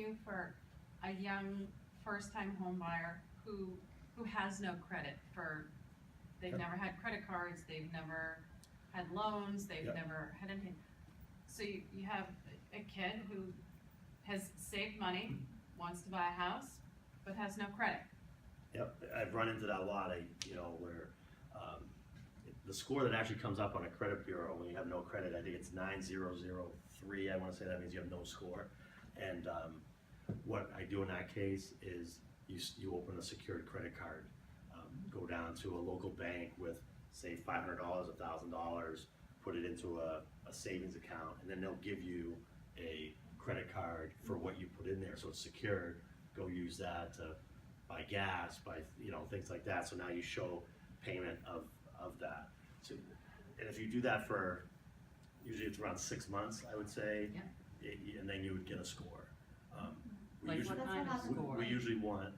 do for a young first-time home buyer who has no credit they've Yep. never had credit cards, they've never had loans, they've Yep. never had anything. So you have a kid who has saved money, wants to buy a house, but has no credit. Yep, I've run into that a lot, where, the score that actually comes up on a credit bureau when you have no credit, I think it's 9003, I wanna say that means you have no score. And, what I do in that case is you open a secured credit card, go down to a local bank with, say, $500, $1,000, put it into a savings account, and then they'll give you a credit card for what you put in there, so it's secured. Go use that to buy gas, buy, things like that, so now you show payment of that. So, and if you do that for, usually it's around 6 months, I would say, and then you would get a score. We Like usually, what kind of score? we usually want,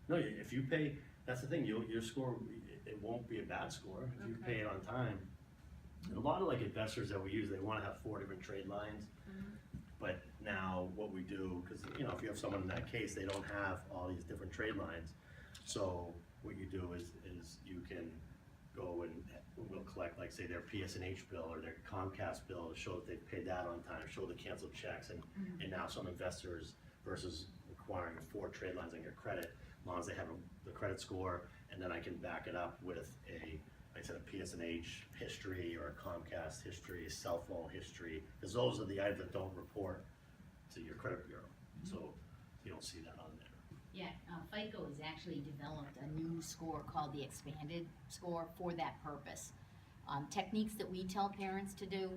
no, if you pay, that's the thing, your score, it won't be a bad score if you Okay. pay it on time. And a lot of like investors that we use, they wanna have 4 different trade lines. But now what we do, cause if you have someone in that case, they don't have all these different trade lines. So what you do is you can go and we'll collect, like, say, their PSNH bill or their Comcast bill, show that they've paid that on time, show the canceled checks, and now some investors, versus requiring 4 trade lines on your credit, as long as they have the credit score, and then I can back it up with like I said, a PSNH history or a Comcast history, a cell phone history, because those are the items that don't report to your credit bureau, so you don't see that on there. Yeah, FICO has actually developed a new score called the expanded score for that purpose. Techniques that we tell parents to do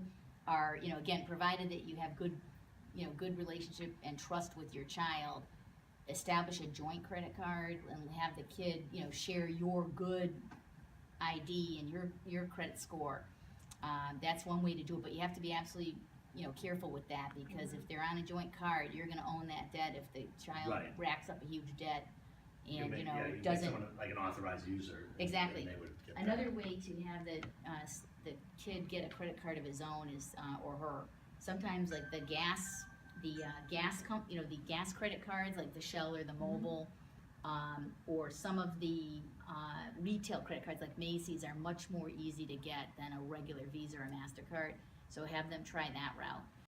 are, again, provided that you have good, good relationship and trust with your child, establish a joint credit card and have the kid, share your good ID and your credit score. That's one way to do it, but you have to be absolutely, careful with that, because if they're on a joint card, you're gonna own that debt if the child Right. racks up a huge debt and, You make doesn't. someone like an authorized user. and Exactly. they would get that. Another way to have the kid get a credit card of his own is, or her, sometimes like the gas credit cards, like the Shell or the Mobile, or some of the retail credit cards like Macy's are much more easy to get than a regular Visa or MasterCard. So have them try that route.